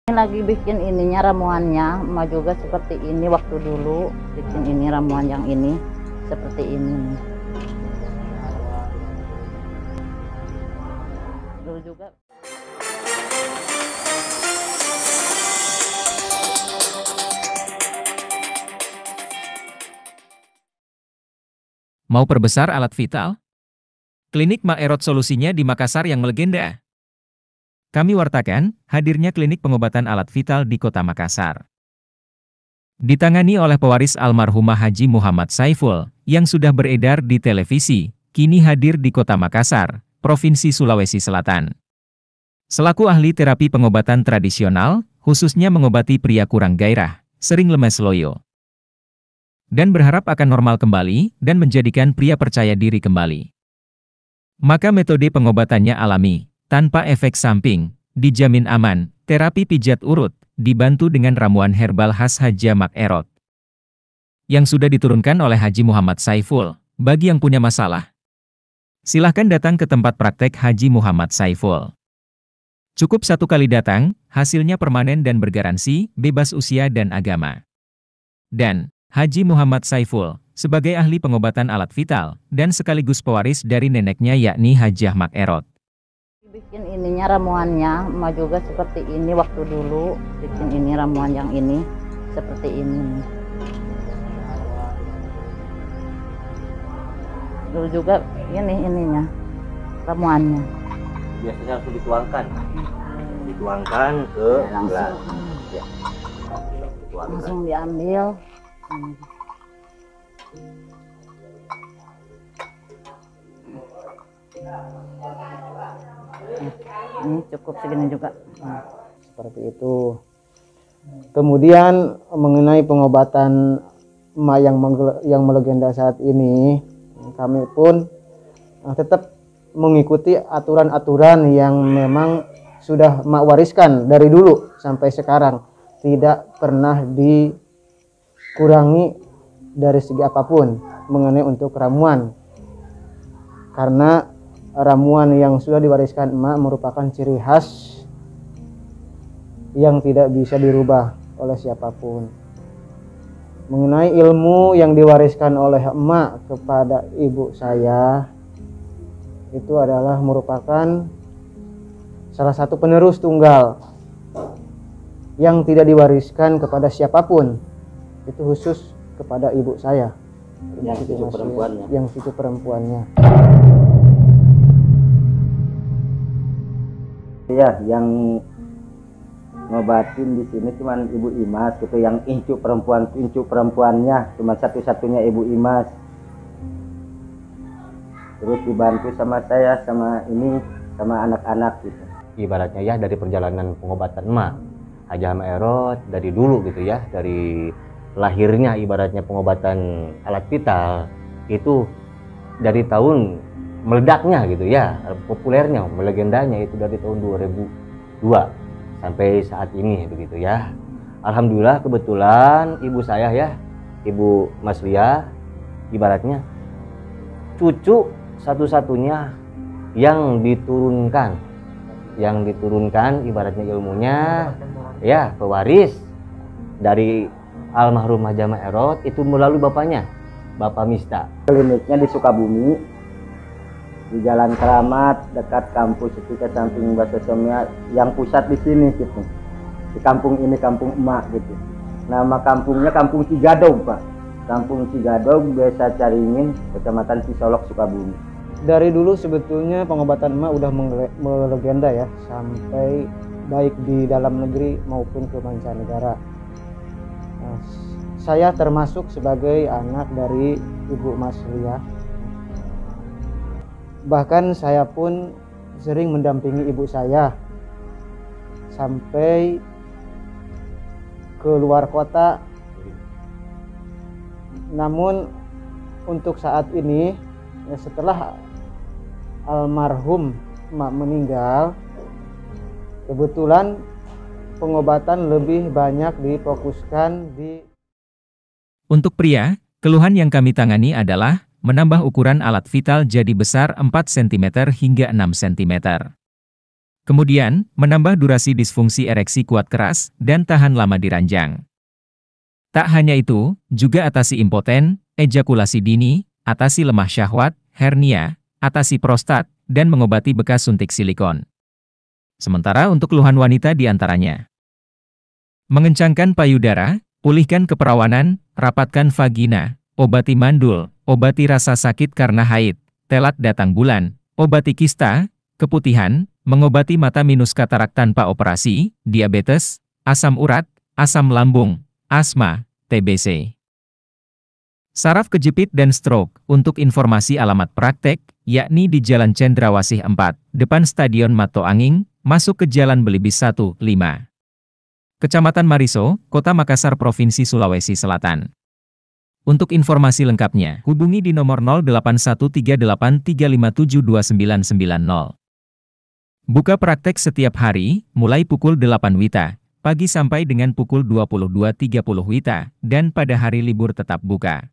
Lagi bikin ininya ramuannya, emak juga seperti ini waktu dulu bikin ini ramuan yang ini seperti ini nih. Dulu juga. Mau perbesar alat vital? Klinik Mak Erot solusinya di Makassar yang melegenda. Kami wartakan hadirnya klinik pengobatan alat vital di Kota Makassar. Ditangani oleh pewaris almarhumah Haji Muhammad Saiful, yang sudah beredar di televisi, kini hadir di Kota Makassar, Provinsi Sulawesi Selatan. Selaku ahli terapi pengobatan tradisional, khususnya mengobati pria kurang gairah, sering lemes loyo, dan berharap akan normal kembali dan menjadikan pria percaya diri kembali. Maka metode pengobatannya alami, tanpa efek samping, dijamin aman, terapi pijat urut, dibantu dengan ramuan herbal khas Haja Mak Erot, yang sudah diturunkan oleh Haji Muhammad Saiful. Bagi yang punya masalah, silahkan datang ke tempat praktek Haji Muhammad Saiful. Cukup 1 kali datang, hasilnya permanen dan bergaransi, bebas usia dan agama. Dan Haji Muhammad Saiful, sebagai ahli pengobatan alat vital, dan sekaligus pewaris dari neneknya yakni Hajah Mak Erot. Bikin ininya ramuannya, emak juga seperti ini waktu dulu bikin ini ramuan yang ini seperti ini nih. Dulu juga ini ininya ramuannya. Biasanya langsung dituangkan ke gelas. Ya. Langsung diambil. Ini cukup segini juga. Seperti itu. Kemudian mengenai pengobatan emak yang melegenda saat ini, kami pun tetap mengikuti aturan-aturan yang memang sudah emak wariskan dari dulu sampai sekarang. Tidak pernah dikurangi dari segi apapun mengenai untuk ramuan. Karena ramuan yang sudah diwariskan emak merupakan ciri khas yang tidak bisa dirubah oleh siapapun. Mengenai ilmu yang diwariskan oleh emak kepada ibu saya, itu adalah merupakan salah satu penerus tunggal yang tidak diwariskan kepada siapapun. Itu khusus kepada ibu saya, yang cucu perempuannya. Ya, yang ngobatin di sini cuman Ibu Imas gitu, yang incu perempuannya cuma satu-satunya Ibu Imas. Terus dibantu sama saya, sama anak-anak gitu. Ibaratnya ya dari perjalanan pengobatan emak Hajah Mak Erot dari dulu gitu ya, dari lahirnya ibaratnya pengobatan alat vital itu dari tahun meledaknya gitu ya, populernya, melegendanya itu dari tahun 2002 sampai saat ini begitu ya. Alhamdulillah kebetulan ibu saya ya, Ibu Mas Lia, ibaratnya cucu satu-satunya yang diturunkan ibaratnya ilmunya ya, pewaris dari almarhum Haja Mak Erot itu melalui bapaknya, Bapak Mista. Kliniknya di Sukabumi, di Jalan Keramat dekat kampus itu ke samping Basosomia, yang pusat di sini gitu. Di kampung ini, kampung emak gitu. Nama kampungnya Kampung Cigadog, Pak. Kampung Cigadog, Desa Caringin, Kecamatan Cisolok, Sukabumi. Dari dulu sebetulnya pengobatan emak udah melegenda ya, sampai baik di dalam negeri maupun ke mancanegara. Nah, saya termasuk sebagai anak dari Ibu Mas Lia. Bahkan saya pun sering mendampingi ibu saya sampai ke luar kota. Namun untuk saat ini, setelah almarhum emak meninggal, kebetulan pengobatan lebih banyak difokuskan di... Untuk pria, keluhan yang kami tangani adalah menambah ukuran alat vital jadi besar 4 cm hingga 6 cm. Kemudian, menambah durasi disfungsi ereksi kuat keras dan tahan lama di ranjang. Tak hanya itu, juga atasi impoten, ejakulasi dini, atasi lemah syahwat, hernia, atasi prostat, dan mengobati bekas suntik silikon. Sementara untuk keluhan wanita diantaranya: mengencangkan payudara, pulihkan keperawanan, rapatkan vagina, obati mandul, obati rasa sakit karena haid, telat datang bulan, obati kista, keputihan, mengobati mata minus katarak tanpa operasi, diabetes, asam urat, asam lambung, asma, TBC. Saraf kejepit dan stroke. Untuk informasi alamat praktek, yakni di Jalan Cendrawasih 4, depan Stadion Mato Anging, masuk ke Jalan Belibis 1, 5. Kecamatan Mariso, Kota Makassar, Provinsi Sulawesi Selatan. Untuk informasi lengkapnya, hubungi di nomor 081383572990. Buka praktek setiap hari, mulai pukul 8 WITA, pagi sampai dengan pukul 22.30 WITA, dan pada hari libur tetap buka.